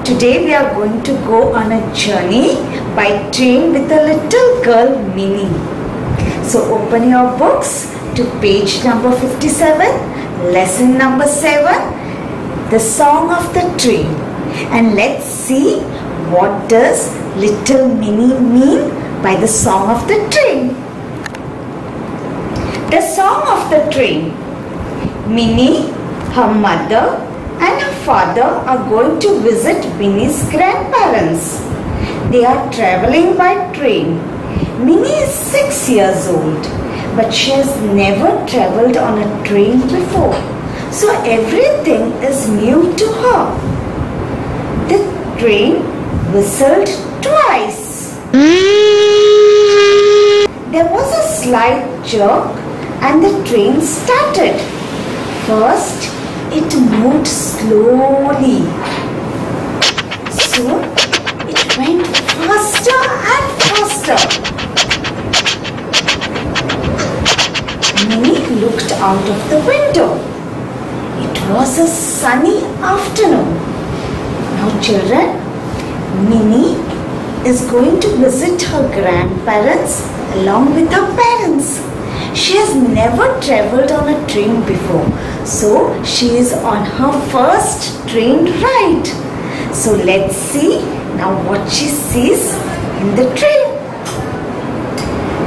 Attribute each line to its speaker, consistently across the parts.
Speaker 1: Today we are going to go on a journey by train with a little girl Minnie. So open your books to page number 57, lesson number 7, the song of the train. And let's see what does little Minnie mean by the song of the train. The song of the train. Minnie, her mother and her father are going to visit Minnie's grandparents. They are traveling by train. Minnie is 6 years old, but she has never traveled on a train before. So everything is new to her. The train whistled twice. There was a slight jerk and the train started. First, it moved slowly. Soon, it went faster and faster. Minnie looked out of the window. It was a sunny afternoon. Now children, Minnie is going to visit her grandparents along with her parents. She has never travelled on a train before, so she is on her first train ride. So let's see now what she sees in the train.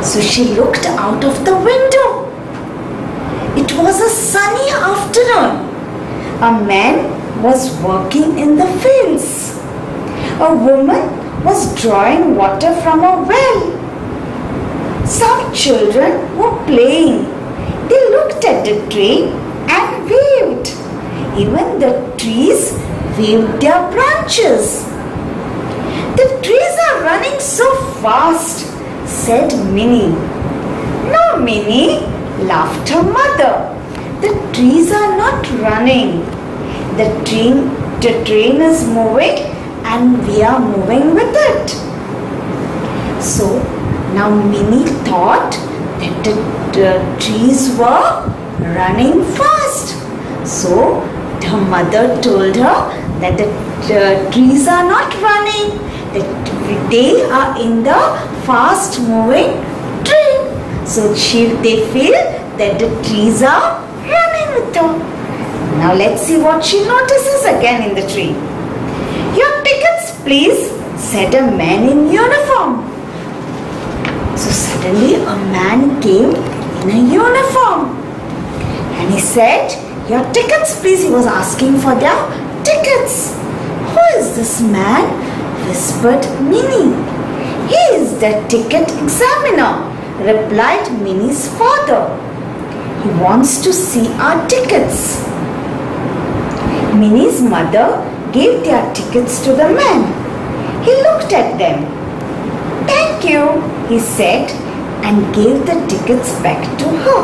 Speaker 1: So she looked out of the window. It was a sunny afternoon. A man was working in the fields. A woman was drawing water from a well. Some children were playing. They looked at the train and waved. Even the trees waved their branches. The trees are running so fast, said Minnie. No, Minnie, laughed her mother. The trees are not running. The train is moving and we are moving with it. So, now Minnie thought that the trees were running fast. So her mother told her that the trees are not running. That they are in the fast moving train. So they feel that the trees are running with her. Now let's see what she notices again in the train. Your tickets please, said a man in uniform. So suddenly a man came in a uniform and he said, your tickets please. He was asking for their tickets. Who is this man? Whispered Minnie. He is the ticket examiner, replied Minnie's father. He wants to see our tickets. Minnie's mother gave their tickets to the man. He looked at them. Thank you, he said and gave the tickets back to her.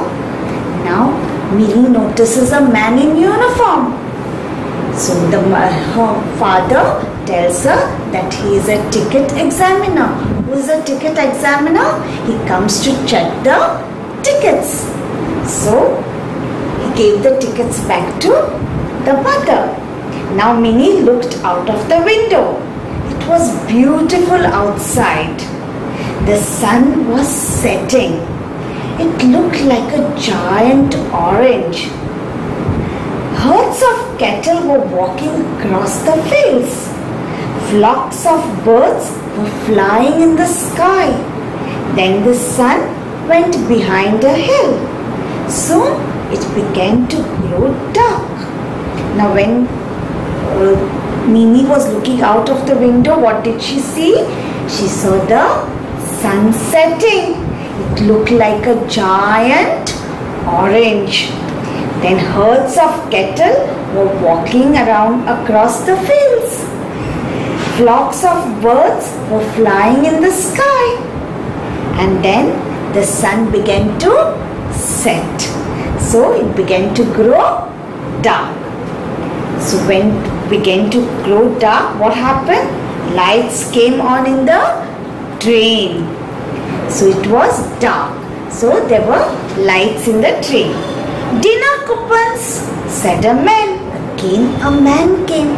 Speaker 1: Now Minnie notices a man in uniform. So her father tells her that he is a ticket examiner. Who is a ticket examiner? He comes to check the tickets. So he gave the tickets back to the mother. Now Minnie looked out of the window. It was beautiful outside. The sun was setting. It looked like a giant orange. Herds of cattle were walking across the fields. Flocks of birds were flying in the sky. Then the sun went behind a hill. Soon it began to grow dark. Now when Minnie was looking out of the window, what did she see? She saw the sun setting. It looked like a giant orange. Then herds of cattle were walking around across the fields. Flocks of birds were flying in the sky. And then the sun began to set. So it began to grow dark. So when it began to grow dark, what happened? Lights came on in the train. So it was dark. So there were lights in the train. Dinner coupons, said a man. Again a man came.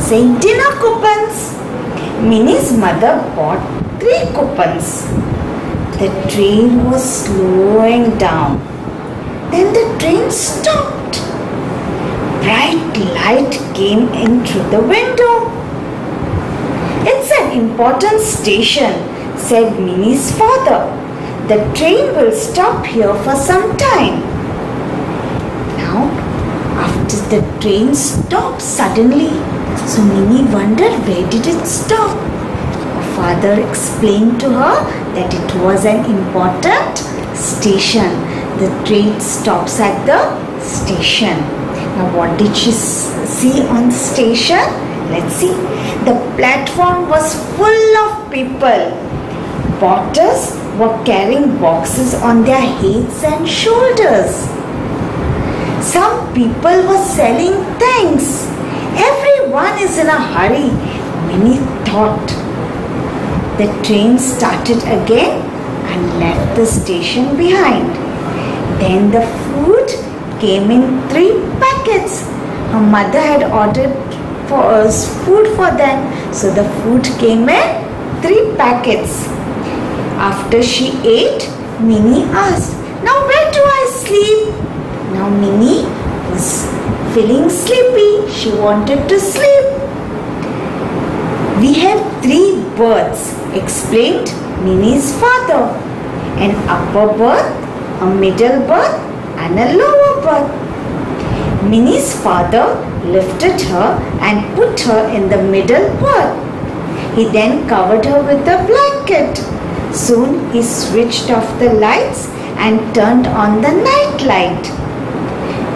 Speaker 1: saying dinner coupons. Minnie's mother bought 3 coupons. The train was slowing down. Then the train stopped. Bright light came in through the window. It's an important station, said Minnie's father. The train will stop here for some time. Now, after the train stopped suddenly, so Minnie wondered, where did it stop? Her father explained to her that it was an important station. The train stops at the station. Now, what did she see on the station? Let's see. The platform was full of people. Porters were carrying boxes on their heads and shoulders. Some people were selling things. Everyone is in a hurry, Minnie thought. The train started again and left the station behind. Then the food came in 3 packets. Her mother had ordered for us food for them, so the food came in 3 packets. After she ate, Minnie asked, "Now where do I sleep?" Now Minnie was feeling sleepy. She wanted to sleep. "We have 3 berths," explained Minnie's father. "An upper berth, a middle berth and a lower berth." Minnie's father lifted her and put her in the middle berth. He then covered her with a blanket. Soon he switched off the lights and turned on the night light.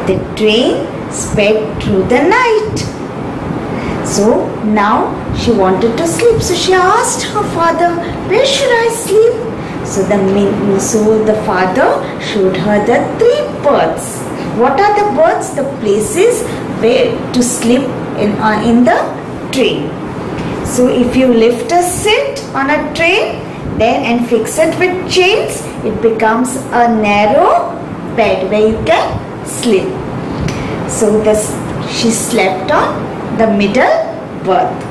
Speaker 1: The train sped through the night. So now she wanted to sleep. So she asked her father, "Where should I sleep?" So the father showed her the 3 berths. What are the berths? The places where to sleep in the train. So if you lift a seat on a train and fix it with chains, it becomes a narrow bed where you can sleep. So she slept on the middle berth.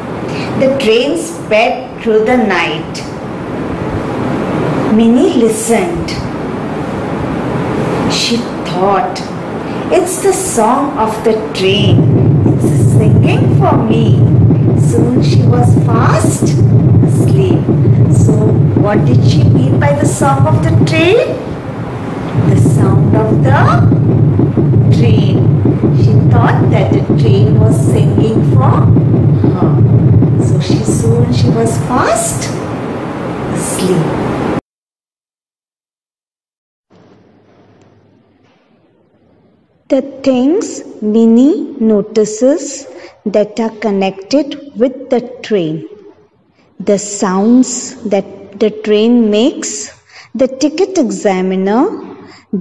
Speaker 1: The train sped through the night. Minnie listened. She thought, "It's the song of the train. It's singing for me." Soon she was fast asleep. So what did she mean by the song of the train? The sound of the train. She thought that the train was singing for her. So soon she was fast asleep. The things Minnie notices that are connected with the train. The sounds that the train makes, the ticket examiner,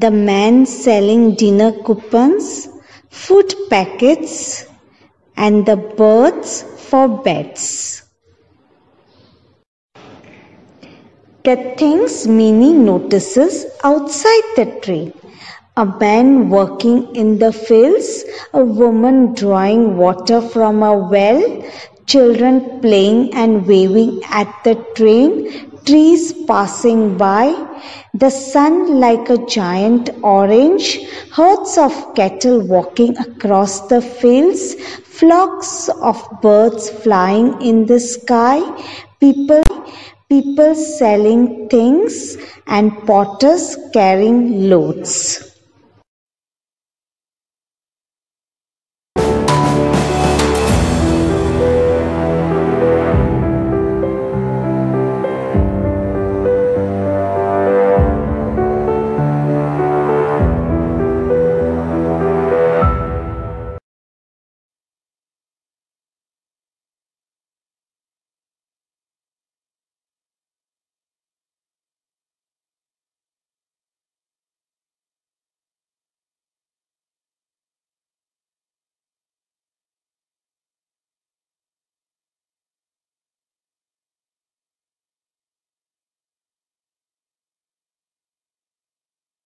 Speaker 1: the man selling dinner coupons, food packets, and the berths for beds. The things Minnie notices outside the train. A man working in the fields, a woman drawing water from a well, children playing and waving at the train, trees passing by, the sun like a giant orange, herds of cattle walking across the fields, flocks of birds flying in the sky, people selling things, and potters carrying loads.